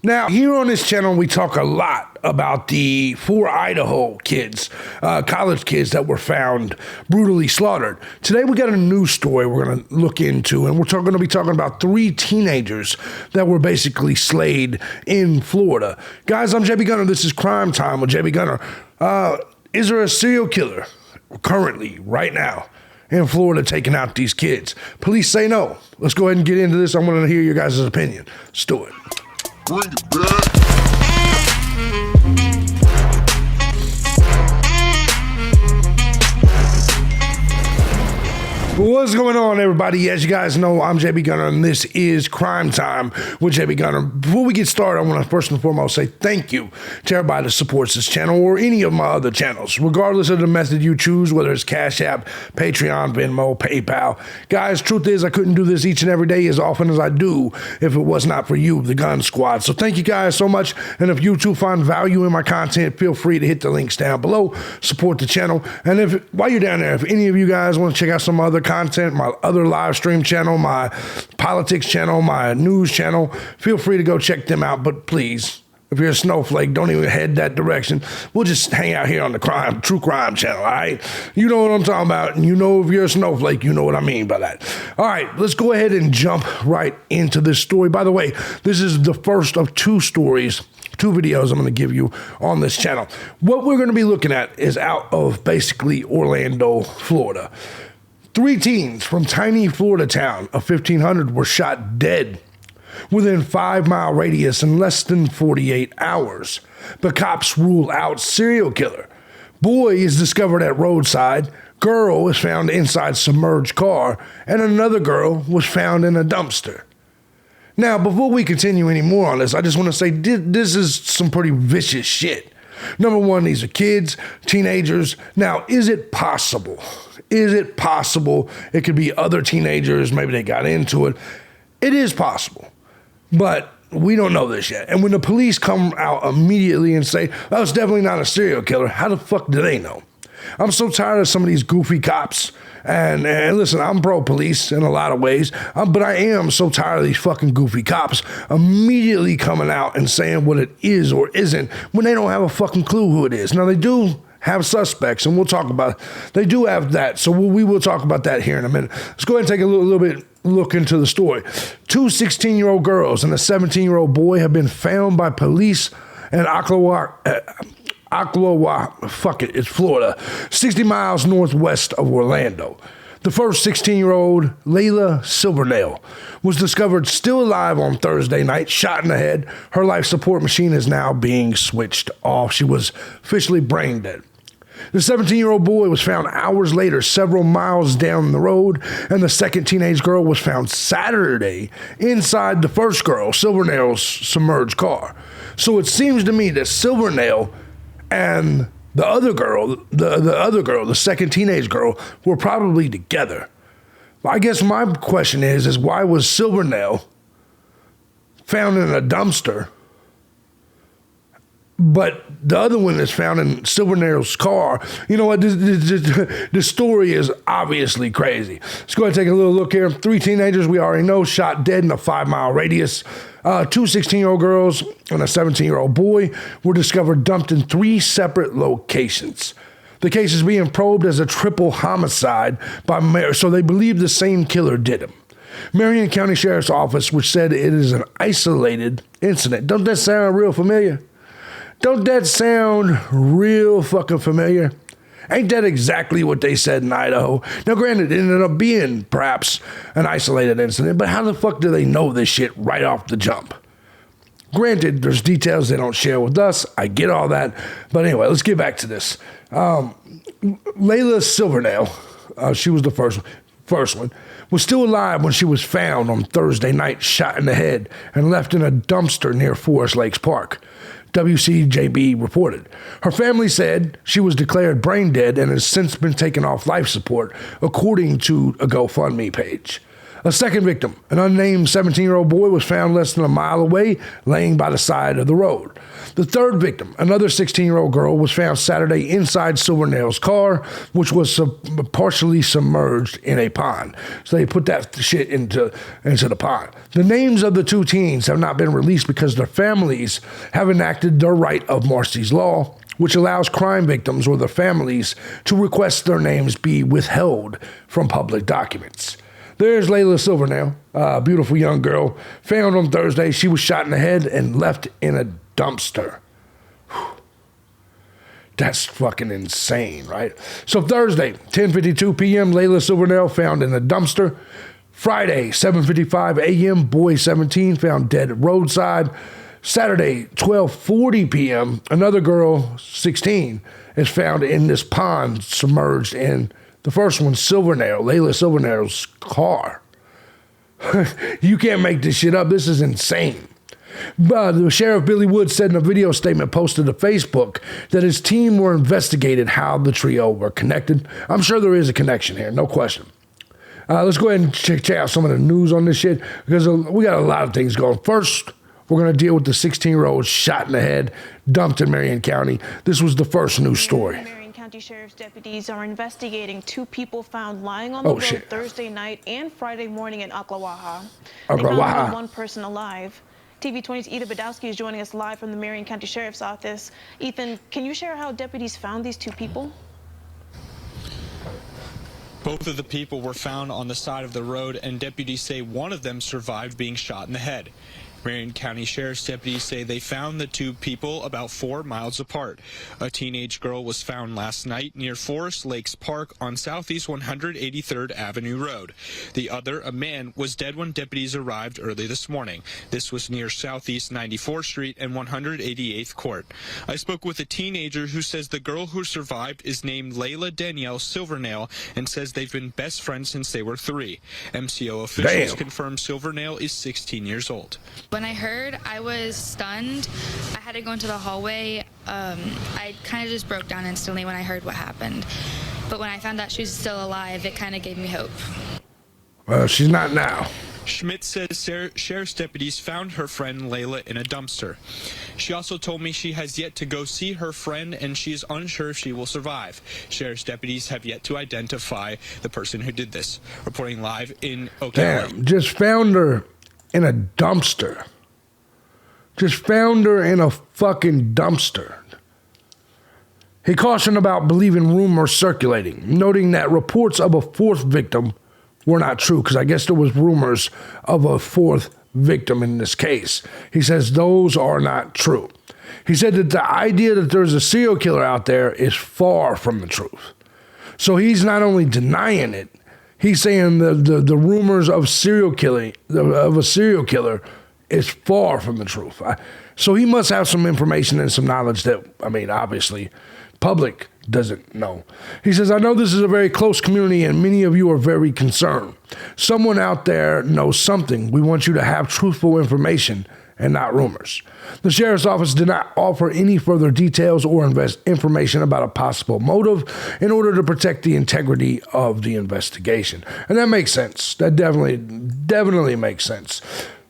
Now, here on this channel, we talk a lot about the 4 Idaho kids, college kids that were found brutally slaughtered. Today, we got a new story we're going to look into, and we're going to be talking about 3 teenagers that were basically slayed in Florida. Guys, I'm thejbgunner. This is Crime Time with thejbgunner. Is there a serial killer currently, right now, in Florida taking out these kids? Police say no. Let's go ahead and get into this. I want to hear your guys' opinion. Let's do it. Bring it back. What's going on, everybody? As you guys know, I'm thejbgunner, and this is Crime Time with thejbgunner. Before we get started, I want to first and foremost say thank you to everybody that supports this channel or any of my other channels, regardless of the method you choose, whether it's Cash App, Patreon, Venmo, PayPal. Guys, truth is, I couldn't do this each and every day as often as I do if it was not for you, the Gun Squad. So thank you guys so much, and if you too find value in my content, feel free to hit the links down below, support the channel, and while you're down there, if any of you guys want to check out some other content, my other live stream channel, my politics channel, my news channel, feel free to go check them out. But please, if you're a snowflake, don't even head that direction. We'll just hang out here on the true crime channel, all right? You know what I'm talking about, and you know if you're a snowflake, you know what I mean by that. All right, let's go ahead and jump right into this story. By the way, this is the first of 2 stories, 2 videos I'm going to give you on this channel. What we're going to be looking at is out of basically Orlando, Florida. 3 teens from tiny Florida town of 1,500 were shot dead within 5-mile radius in less than 48 hours. But cops rule out serial killer. Boy is discovered at roadside. Girl is found inside submerged car. And another girl was found in a dumpster. Now, before we continue any more on this, I just want to say this is some pretty vicious shit. Number one, these are kids, teenagers. Now, is it possible? Is it possible it could be other teenagers? Maybe they got into it. It is possible, but we don't know this yet. And when the police come out immediately and say, oh, it's definitely not a serial killer, how the fuck do they know? I'm so tired of some of these goofy cops. And listen, I'm pro-police in a lot of ways, but I am so tired of these fucking goofy cops immediately coming out and saying what it is or isn't when they don't have a fucking clue who it is. Now, they do have suspects, and we'll talk about it. They do have that, so we will talk about that here in a minute. Let's go ahead and take a little bit look into the story. 2 16-year-old girls and a 17-year-old boy have been found by police in Ocklawaha, it's Florida, 60 miles northwest of Orlando. The first 16-year-old, Layla Silvernail, was discovered still alive on Thursday night, shot in the head. Her life support machine is now being switched off. She was officially brain dead. The 17-year-old boy was found hours later, several miles down the road, and the second teenage girl was found Saturday inside the first girl, Silvernail's submerged car. So it seems to me that Silvernail and the other girl, the second teenage girl, were probably together. I guess my question is why was Silvernail found in a dumpster, but the other one is found in Silvernail's car? You know what? This story is obviously crazy. Let's go ahead and take a little look here. 3 teenagers, we already know, shot dead in a 5-mile radius. 2 16-year-old girls and a 17-year-old boy were discovered dumped in 3 separate locations. The case is being probed as a triple homicide by mayor, so they believe the same killer did him. Marion County Sheriff's Office, which said it is an isolated incident. Don't that sound real familiar? Don't that sound real fucking familiar? Ain't that exactly what they said in Idaho? Now, granted, it ended up being perhaps an isolated incident, but how the fuck do they know this shit right off the jump? Granted, there's details they don't share with us. I get all that. But anyway, let's get back to this. Layla Silvernail, she was the first one, was still alive when she was found on Thursday night, shot in the head, and left in a dumpster near Forest Lakes Park. WCJB reported. Her family said she was declared brain dead and has since been taken off life support, according to a GoFundMe page. A second victim, an unnamed 17-year-old boy, was found less than a mile away, laying by the side of the road. The third victim, another 16-year-old girl, was found Saturday inside Silvernail's car, which was partially submerged in a pond. So they put that shit into the pond. The names of the two teens have not been released because their families have enacted their right of Marcy's Law, which allows crime victims or their families to request their names be withheld from public documents. There's Layla Silvernail, a beautiful young girl, found on Thursday. She was shot in the head and left in a dumpster. Whew. That's fucking insane, right? So Thursday, 10:52 p.m., Layla Silvernail found in a dumpster. Friday, 7:55 a.m., boy 17 found dead roadside. Saturday, 12:40 p.m., another girl, 16, is found in this pond submerged in the first one, Layla Silvernail's car. You can't make this shit up. This is insane. The Sheriff Billy Wood said in a video statement posted to Facebook that his team were investigating how the trio were connected. I'm sure there is a connection here, no question. Let's go ahead and check out some of the news on this shit because we got a lot of things going. First, we're going to deal with the 16-year-old shot in the head, dumped in Marion County. This was the first news story. County Sheriff's deputies are investigating two people found lying on the road Thursday night and Friday morning in Ocklawaha. They found only one person alive. TV20's Ida Badowski is joining us live from the Marion County Sheriff's Office. Ethan, can you share how deputies found these two people? Both of the people were found on the side of the road, and deputies say one of them survived being shot in the head. Marion County Sheriff's deputies say they found the two people about 4 miles apart. A teenage girl was found last night near Forest Lakes Park on Southeast 183rd Avenue Road. The other, a man, was dead when deputies arrived early this morning. This was near Southeast 94th Street and 188th Court. I spoke with a teenager who says the girl who survived is named Layla Danielle Silvernail and says they've been best friends since they were 3. MCO officials confirm Silvernail is 16 years old. When I heard, I was stunned. I had to go into the hallway. I kind of just broke down instantly when I heard what happened. But when I found out she was still alive, it kind of gave me hope. Well, she's not now. Schmidt says sheriff's deputies found her friend Layla in a dumpster. She also told me she has yet to go see her friend and she is unsure if she will survive. Sheriff's deputies have yet to identify the person who did this. Reporting live in Ocklawaha. Damn, just found her in a dumpster. Just found her in a fucking dumpster. He cautioned about believing rumors circulating, noting that reports of a fourth victim were not true, because I guess there was rumors of a fourth victim in this case. He says those are not true. He said that the idea that there's a serial killer out there is far from the truth. So he's not only denying it, he's saying the rumors of a serial killer is far from the truth. So he must have some information and some knowledge that, I mean, obviously, public doesn't know. He says, I know this is a very close community and many of you are very concerned. Someone out there knows something. We want you to have truthful information and not rumors. The sheriff's office did not offer any further details or information about a possible motive in order to protect the integrity of the investigation. And that makes sense. That definitely makes sense.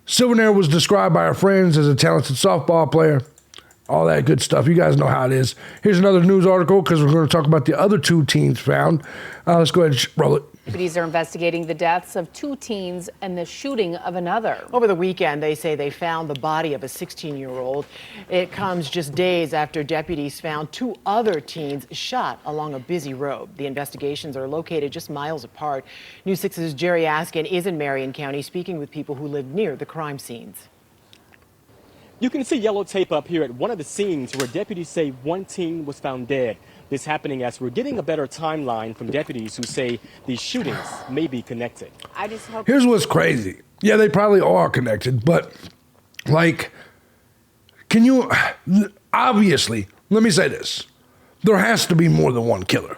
Silvernail was described by our friends as a talented softball player. All that good stuff. You guys know how it is. Here's another news article because we're going to talk about the other two teens found. Let's go ahead and roll it. Deputies are investigating the deaths of 2 teens and the shooting of another. Over the weekend, they say they found the body of a 16-year-old. It comes just days after deputies found 2 other teens shot along a busy road. The investigations are located just miles apart. News 6's Jerry Askin is in Marion County speaking with people who live near the crime scenes. You can see yellow tape up here at one of the scenes where deputies say one teen was found dead. This happening as we're getting a better timeline from deputies who say these shootings may be connected. I just hope. Here's what's crazy. Yeah, they probably are connected, but like, can you, obviously, let me say this. There has to be more than one killer.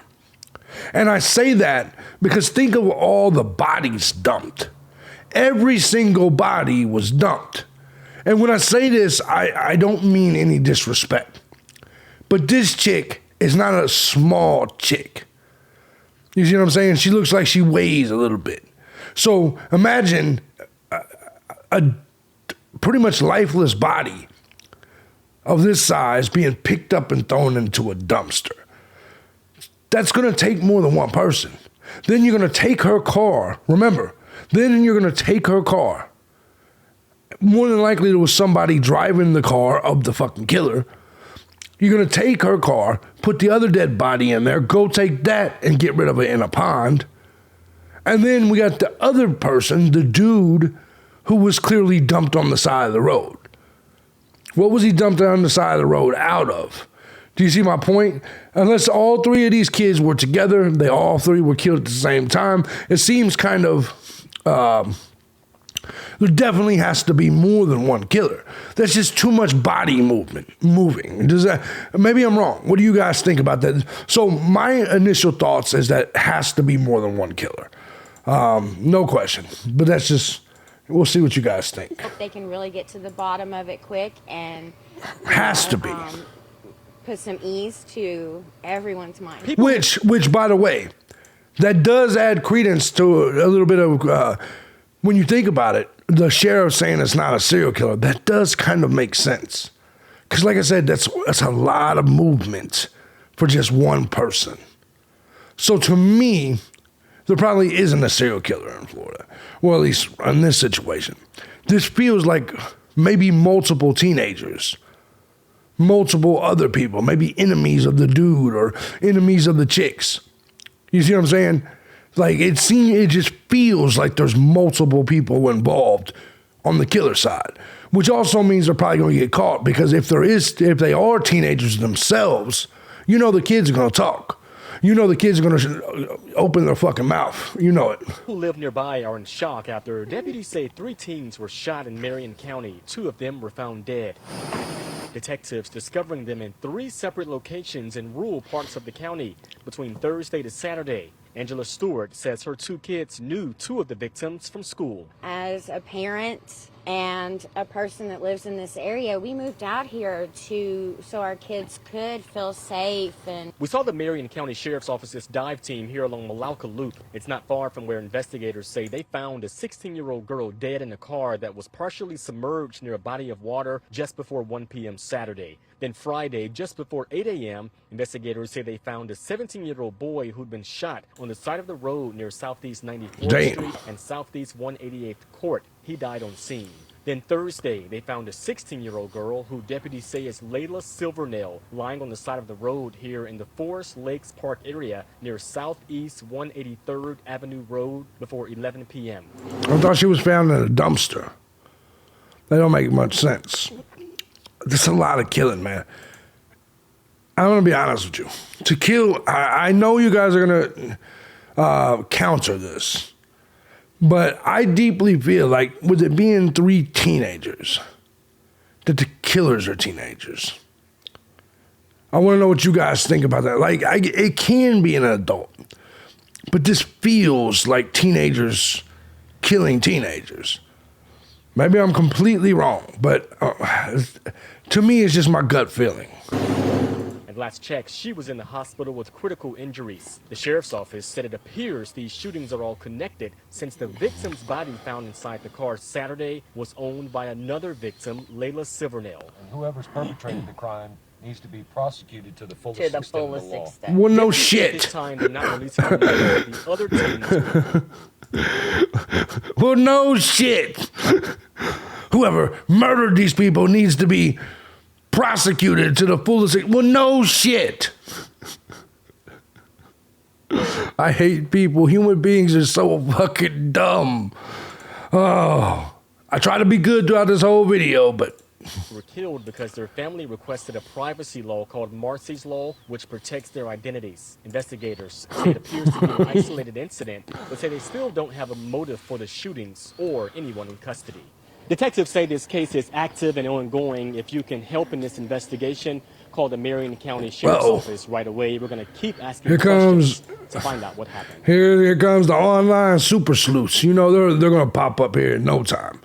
And I say that because think of all the bodies dumped. Every single body was dumped. And when I say this, I don't mean any disrespect. But this chick is not a small chick. You see what I'm saying? She looks like she weighs a little bit. So imagine a pretty much lifeless body of this size being picked up and thrown into a dumpster. That's going to take more than one person. Then you're going to take her car. Remember, then you're going to take her car. More than likely there was somebody driving the car of the fucking killer. You're going to take her car, put the other dead body in there, go take that and get rid of it in a pond. And then we got the other person, the dude who was clearly dumped on the side of the road. What was he dumped on the side of the road out of? Do you see my point? Unless all three of these kids were together, they all three were killed at the same time, it seems kind of, there definitely has to be more than one killer. That's just too much body moving. Maybe I'm wrong. What do you guys think about that? So my initial thoughts is that it has to be more than one killer. No question. But that's just, we'll see what you guys think. Hope they can really get to the bottom of it quick and has to be. Put some ease to everyone's mind. Which, by the way, that does add credence to a little bit of, when you think about it, the sheriff saying it's not a serial killer, that does kind of make sense. Because like I said, that's a lot of movement for just one person. So to me, there probably isn't a serial killer in Florida. Well, at least in this situation. This feels like maybe multiple teenagers. Multiple other people, maybe enemies of the dude or enemies of the chicks. You see what I'm saying? Like it just feels like there's multiple people involved on the killer side, which also means they're probably going to get caught because if they are teenagers themselves, you know the kids are going to talk. You know the kids are going to open their fucking mouth. You know it. Who live nearby are in shock after deputies say 3 teens were shot in Marion County. 2 of them were found dead. Detectives discovering them in 3 separate locations in rural parts of the county between Thursday to Saturday. Angela Stewart says her 2 kids knew 2 of the victims from school. As a parent and a person that lives in this area, we moved out here so our kids could feel safe. And we saw the Marion County Sheriff's Office's dive team here along Malauka Loop. It's not far from where investigators say they found a 16-year-old girl dead in a car that was partially submerged near a body of water just before 1 p.m. Saturday. Then Friday, just before 8 a.m., investigators say they found a 17-year-old boy who'd been shot on the side of the road near Southeast 94th Street and Southeast 188th Court. He died on scene. Then Thursday, they found a 16-year-old girl who deputies say is Layla Silvernail lying on the side of the road here in the Forest Lakes Park area near Southeast 183rd Avenue Road before 11 p.m. I thought she was found in a dumpster. That don't make much sense. There's a lot of killing, man. I'm going to be honest with you. To kill, I know you guys are going to counter this, but I deeply feel like with it being 3 teenagers, that the killers are teenagers. I want to know what you guys think about that. Like, it can be an adult, but this feels like teenagers killing teenagers. Maybe I'm completely wrong, but to me, it's just my gut feeling. At last check, she was in the hospital with critical injuries. The sheriff's office said it appears these shootings are all connected since the victim's body found inside the car Saturday was owned by another victim, Layla Silvernail. And whoever's perpetrated the crime needs to be prosecuted to the fullest extent of the law. Well, no shit. This time, they're not releasing the other teams. Well, no shit. Whoever murdered these people needs to be prosecuted to the fullest. Well, no shit. I hate people. Human beings are so fucking dumb. Oh, I try to be good throughout this whole video, but were killed because their family requested a privacy law called Marcy's Law, which protects their identities. Investigators say it appears to be an isolated incident, but say they still don't have a motive for the shootings or anyone in custody. Detectives say this case is active and ongoing. If you can help in this investigation, call the Marion County Sheriff's Office right away. We're going to keep asking questions to find out what happened. Here comes the online super sleuths. You know, they're going to pop up here in no time.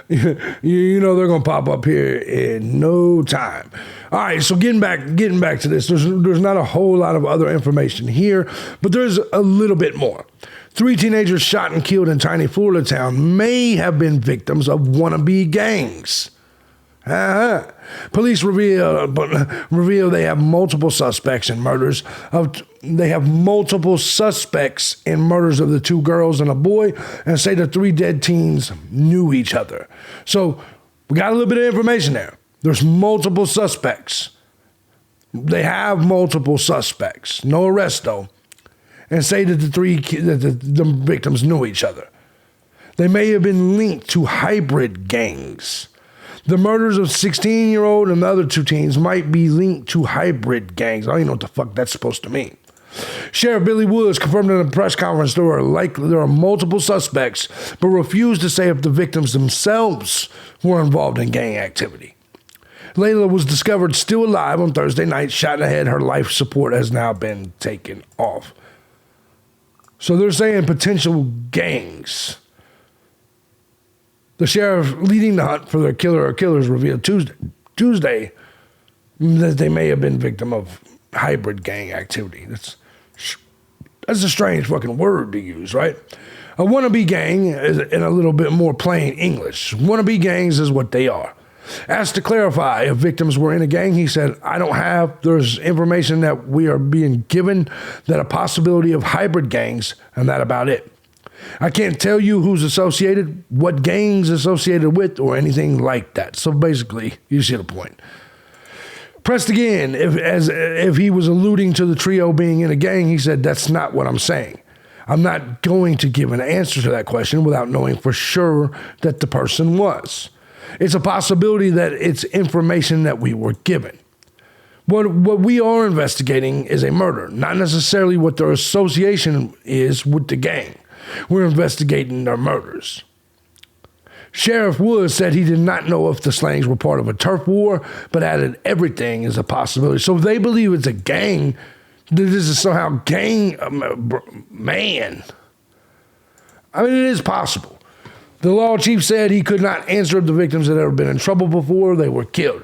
You know they're gonna pop up here in no time. All right, so getting back to this, there's not a whole lot of other information here, but there's a little bit more. 3 teenagers shot and killed in tiny Florida town may have been victims of wannabe gangs. Police reveal they have multiple suspects in murders of the 2 girls and a boy, and say the 3 dead teens knew each other. So we got a little bit of information there. There's multiple suspects. They have multiple suspects. No arrest though. And say that the victims knew each other. They may have been linked to hybrid gangs. The murders of 16-year-old and the other 2 teens might be linked to hybrid gangs. I don't even know what the fuck that's supposed to mean. Sheriff Billy Woods confirmed in a press conference there are multiple suspects, but refused to say if the victims themselves were involved in gang activity. Layla was discovered still alive on Thursday night, shot in the head. Her life support has now been taken off. So they're saying potential gangs. The sheriff leading the hunt for their killer or killers revealed Tuesday that they may have been victim of hybrid gang activity. That's a strange fucking word to use, right? A wannabe gang is in a little bit more plain English. Wannabe gangs is what they are. Asked to clarify if victims were in a gang, he said, there's information that we are being given that a possibility of hybrid gangs, and that about it. I can't tell you who's associated, what gangs associated with, or anything like that. So basically, you see the point. Pressed again, if he was alluding to the trio being in a gang, he said, that's not what I'm saying. I'm not going to give an answer to that question without knowing for sure that the person was. It's a possibility that it's information that we were given. What we are investigating is a murder, not necessarily what their association is with the gang. We're investigating their murders. Sheriff Woods said he did not know if the slangs were part of a turf war, but added everything is a possibility. So if they believe it's a gang, this is somehow gang, man. I mean, it is possible. The law chief said he could not answer if the victims had ever been in trouble before they were killed.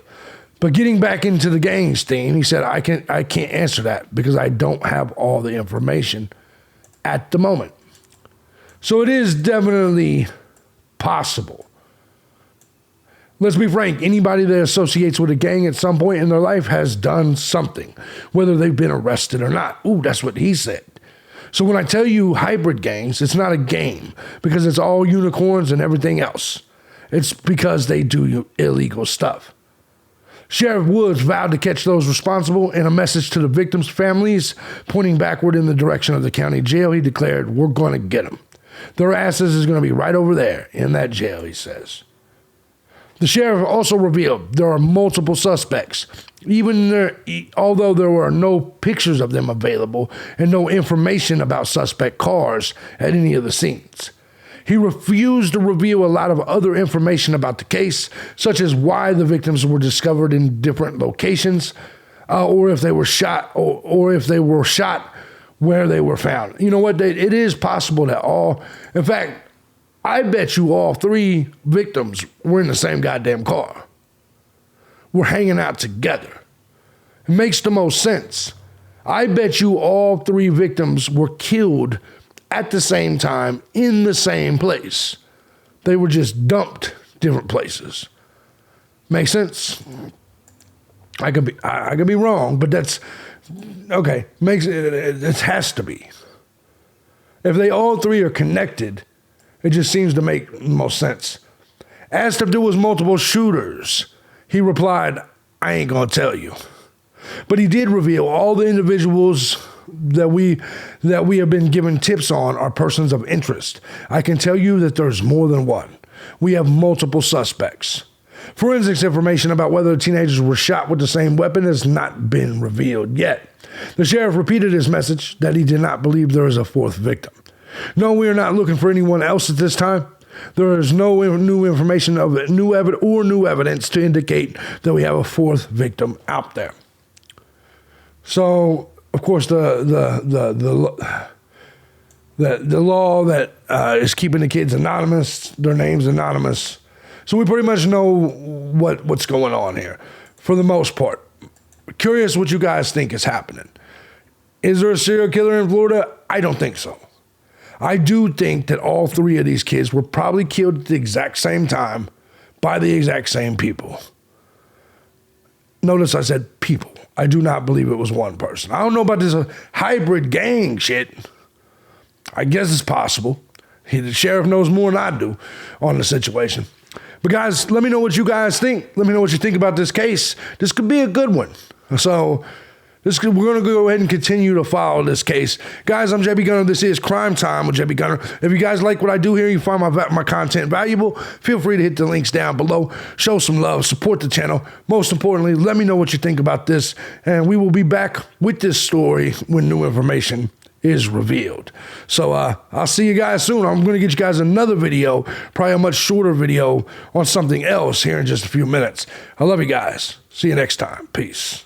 But getting back into the gangs theme, he said, I can't answer that because I don't have all the information at the moment. So it is definitely possible. Let's be frank, anybody that associates with a gang at some point in their life has done something, whether they've been arrested or not. Ooh, that's what he said. So when I tell you hybrid gangs, it's not a game because it's all unicorns and everything else. It's because they do illegal stuff. Sheriff Woods vowed to catch those responsible. In a message to the victims' families, pointing backward in the direction of the county jail, he declared, we're going to get them. Their asses is going to be right over there in that jail, he says. The sheriff also revealed there are multiple suspects, although there were no pictures of them available and no information about suspect cars at any of the scenes. He refused to reveal a lot of other information about the case, such as why the victims were discovered in different locations, or if they were shot, or if they were shot where they were found. You know what? It is possible that in fact, I bet you all 3 victims were in the same goddamn car. We're hanging out together. It makes the most sense. I bet you all 3 victims were killed at the same time in the same place. They were just dumped different places. Make sense? I could be wrong, but that's okay. It has to be. If they all 3 are connected, it just seems to make the most sense. Asked if there was multiple shooters, he replied, I ain't gonna tell you. But he did reveal all the individuals that we have been given tips on are persons of interest. I can tell you that there's more than one. We have multiple suspects. Forensics information about whether the teenagers were shot with the same weapon has not been revealed yet. The sheriff repeated his message that he did not believe there is a 4th victim. No, we are not looking for anyone else at this time. There is no new information of new evidence to indicate that we have a 4th victim out there. So, of course, the law that is keeping the kids anonymous, their names anonymous. So we pretty much know what's going on here, for the most part. Curious what you guys think is happening. Is there a serial killer in Florida? I don't think so. I do think that all 3 of these kids were probably killed at the exact same time by the exact same people. Notice I said people. I do not believe it was one person. I don't know about this hybrid gang shit. I guess it's possible. The sheriff knows more than I do on the situation. But guys, let me know what you guys think. Let me know what you think about this case. This could be a good one. So we're going to go ahead and continue to follow this case. Guys, I'm JB Gunner. This is Crime Time with JB Gunner. If you guys like what I do here, you find my content valuable, feel free to hit the links down below. Show some love. Support the channel. Most importantly, let me know what you think about this. And we will be back with this story when new information is revealed. So I'll see you guys soon. I'm going to get you guys another video, probably a much shorter video on something else here in just a few minutes. I love you guys. See you next time. Peace.